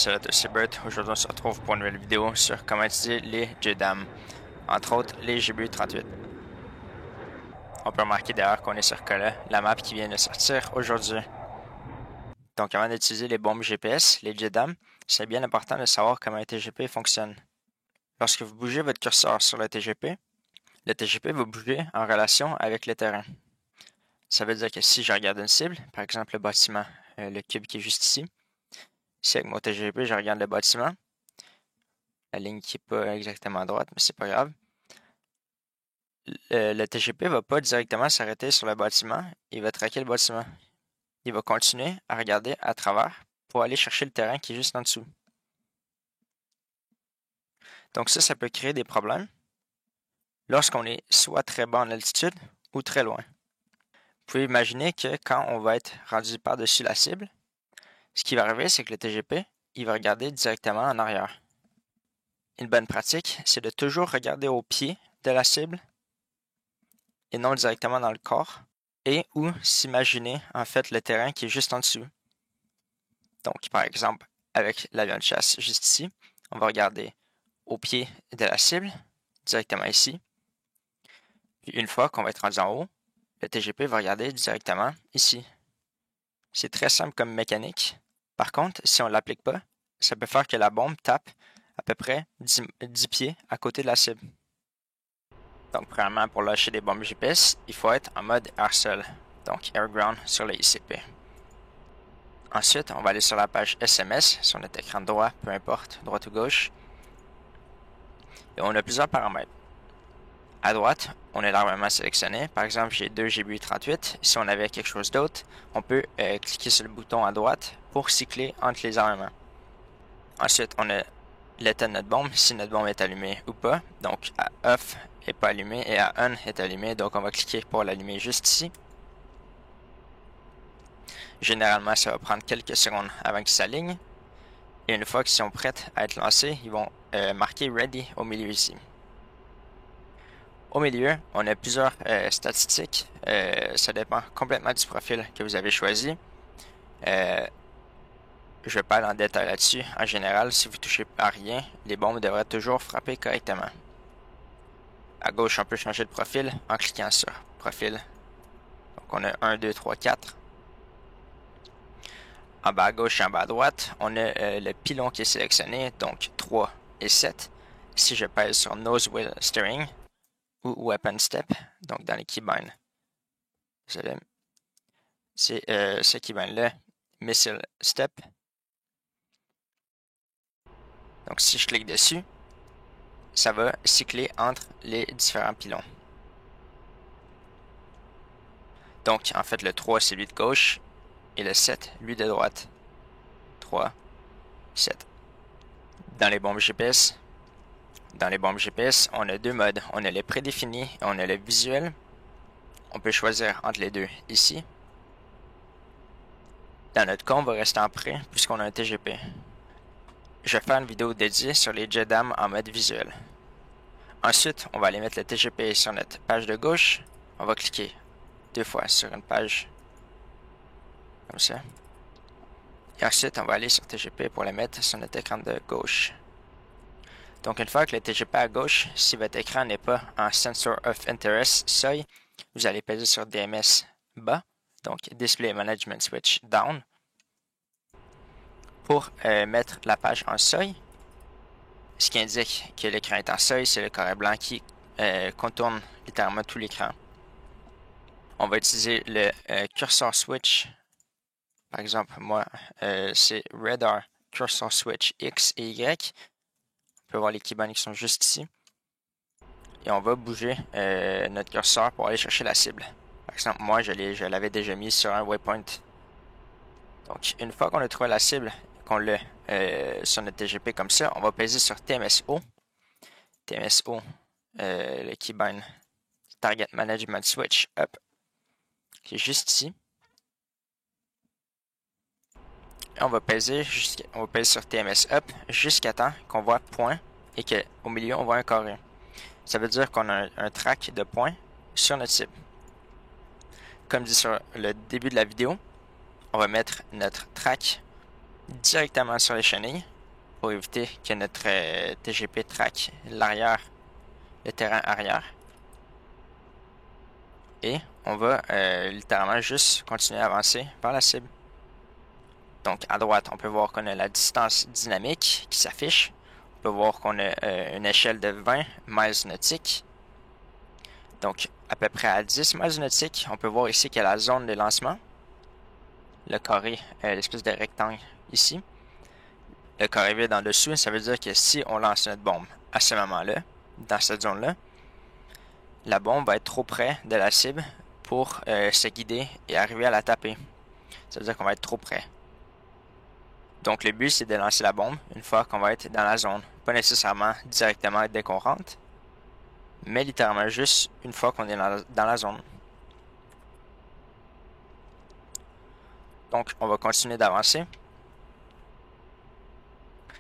Salut c'est Bert. Aujourd'hui on se retrouve pour une nouvelle vidéo sur comment utiliser les JDAM, entre autres les GBU38. On peut remarquer d'ailleurs qu'on est sur Cola, la map qui vient de sortir aujourd'hui. Donc avant d'utiliser les bombes GPS, les JDAM, c'est bien important de savoir comment un TGP fonctionne. Lorsque vous bougez votre curseur sur le TGP va bouger en relation avec le terrain. Ça veut dire que si je regarde une cible, par exemple le bâtiment, le cube qui est juste ici, si avec mon TGP je regarde le bâtiment, la ligne qui n'est pas exactement à droite, mais c'est pas grave. Le TGP va pas directement s'arrêter sur le bâtiment, il va traquer le bâtiment. Il va continuer à regarder à travers pour aller chercher le terrain qui est juste en dessous. Donc ça peut créer des problèmes lorsqu'on est soit très bas en altitude ou très loin. Vous pouvez imaginer que quand on va être rendu par-dessus la cible, ce qui va arriver, c'est que le TGP, il va regarder directement en arrière. Une bonne pratique, c'est de toujours regarder au pied de la cible et non directement dans le corps, et ou s'imaginer en fait le terrain qui est juste en dessous. Donc, par exemple, avec l'avion de chasse juste ici, on va regarder au pied de la cible, directement ici. Puis une fois qu'on va être rendu en haut, le TGP va regarder directement ici. C'est très simple comme mécanique. Par contre, si on ne l'applique pas, ça peut faire que la bombe tape à peu près 10 pieds à côté de la cible. Donc, premièrement, pour lâcher des bombes GPS, il faut être en mode air seul, donc air ground sur le ICP. Ensuite, on va aller sur la page SMS, sur notre écran droit, peu importe, droite ou gauche. Et on a plusieurs paramètres. À droite, on a l'armement sélectionné. Par exemple, j'ai 2 GBU38. Si on avait quelque chose d'autre, on peut cliquer sur le bouton à droite pour cycler entre les armements. Ensuite, on a l'état de notre bombe, si notre bombe est allumée ou pas. Donc, à off n'est pas allumé et à on est allumé. Donc, on va cliquer pour l'allumer juste ici. Généralement, ça va prendre quelques secondes avant qu'ils s'alignent. Et une fois qu'ils sont prêts à être lancés, ils vont marquer Ready au milieu ici. Au milieu, on a plusieurs statistiques. Ça dépend complètement du profil que vous avez choisi. Je vais pas aller en détail là-dessus. En général, si vous touchez à rien, les bombes devraient toujours frapper correctement. À gauche, on peut changer de profil en cliquant sur Profil. Donc on a 1, 2, 3, 4. En bas à gauche et en bas à droite, on a le pilon qui est sélectionné, donc 3 et 7. Si je pèse sur Nose Wheel Steering ou Weapon Step, donc dans les keybinds, c'est ce keybind-là, Missile Step. Donc si je clique dessus, ça va cycler entre les différents pilons. Donc en fait le 3 c'est lui de gauche et le 7 lui de droite. 3, 7. Dans les bombes GPS, on a deux modes. On a le prédéfini et on a le visuel. On peut choisir entre les deux ici. Dans notre cas, on va rester en prêt puisqu'on a un TGP. Je vais faire une vidéo dédiée sur les JDAM en mode visuel. Ensuite, on va aller mettre le TGP sur notre page de gauche. On va cliquer 2 fois sur une page comme ça. Et ensuite, on va aller sur TGP pour le mettre sur notre écran de gauche. Donc, une fois que le TGP à gauche, si votre écran n'est pas en Sensor of Interest seuil, vous allez peser sur DMS bas, donc Display Management Switch down, pour mettre la page en seuil. Ce qui indique que l'écran est en seuil, c'est le carré blanc qui contourne littéralement tout l'écran. On va utiliser le cursor switch. Par exemple, moi, c'est Radar Cursor Switch X et Y. On peut voir les keybinds qui sont juste ici. Et on va bouger notre curseur pour aller chercher la cible. Par exemple, moi, je l'avais déjà mis sur un waypoint. Donc, une fois qu'on a trouvé la cible, qu'on l'a sur notre TGP comme ça, on va peser sur TMSO. TMSO, le keybind Target Management Switch Up, qui est juste ici. Et on va peser sur TMS Up jusqu'à temps qu'on voit point et qu'au milieu on voit un carré. Ça veut dire qu'on a un track de points sur notre cible. Comme dit sur le début de la vidéo, on va mettre notre track directement sur les chenilles pour éviter que notre TGP traque l'arrière, le terrain arrière. Et on va littéralement juste continuer à avancer vers la cible. Donc à droite, on peut voir qu'on a la distance dynamique qui s'affiche. On peut voir qu'on a une échelle de 20 miles nautiques. Donc à peu près à 10 miles nautiques, on peut voir ici qu'il y a la zone de lancement. Le carré, l'espèce de rectangle ici. Le carré vide en dessous, ça veut dire que si on lance notre bombe à ce moment-là, dans cette zone-là, la bombe va être trop près de la cible pour se guider et arriver à la taper. Ça veut dire qu'on va être trop près. Donc le but, c'est de lancer la bombe une fois qu'on va être dans la zone. Pas nécessairement directement dès qu'on rentre, mais littéralement juste une fois qu'on est dans la zone. Donc on va continuer d'avancer.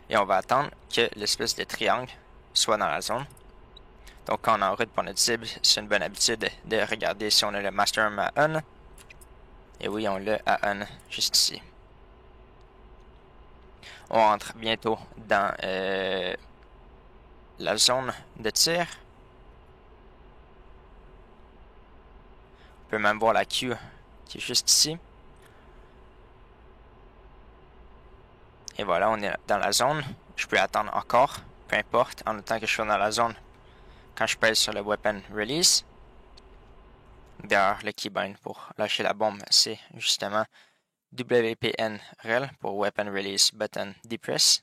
Et on va attendre que l'espèce de triangle soit dans la zone. Donc quand on est en route pour notre cible, c'est une bonne habitude de regarder si on a le master arm à on. Et oui, on l'a à on juste ici. On rentre bientôt dans la zone de tir. On peut même voir la queue qui est juste ici. Et voilà, on est dans la zone. Je peux attendre encore, peu importe, en autant que je sois dans la zone. Quand je pèse sur le Weapon Release, derrière le keybind pour lâcher la bombe, c'est justement WPN-REL pour Weapon Release Button Depress.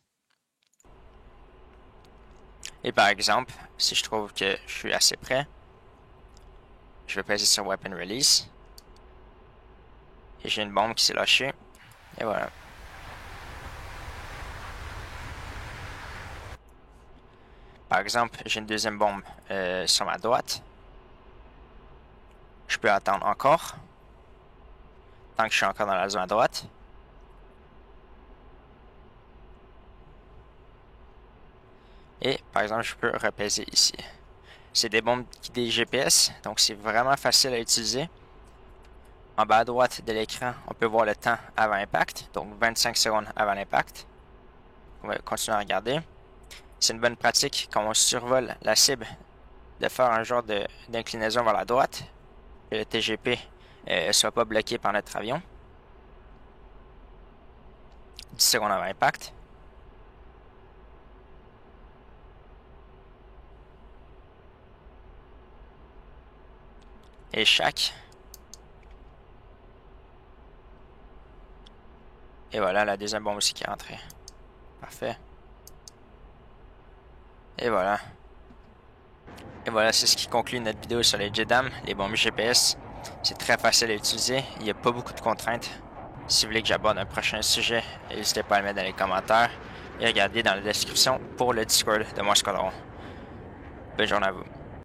Et par exemple, si je trouve que je suis assez près, je vais peser sur Weapon Release. Et j'ai une bombe qui s'est lâchée. Et voilà. Par exemple, j'ai une deuxième bombe sur ma droite. Je peux attendre encore. Tant que je suis encore dans la zone à droite. Et par exemple, je peux repaiser ici. C'est des bombes guidées GPS, donc c'est vraiment facile à utiliser. En bas à droite de l'écran, on peut voir le temps avant impact, donc 25 secondes avant l'impact. On va continuer à regarder. C'est une bonne pratique quand on survole la cible de faire un genre d'inclinaison vers la droite, que le TGP ne soit pas bloqué par notre avion. 10 secondes avant impact. Et chaque. Et voilà la deuxième bombe aussi qui est rentrée. Parfait. Et voilà. Et voilà, c'est ce qui conclut notre vidéo sur les JDAM, les bombes GPS. C'est très facile à utiliser, il n'y a pas beaucoup de contraintes. Si vous voulez que j'aborde un prochain sujet, n'hésitez pas à le mettre dans les commentaires et regardez dans la description pour le Discord de mon squadron. Bonne journée à vous.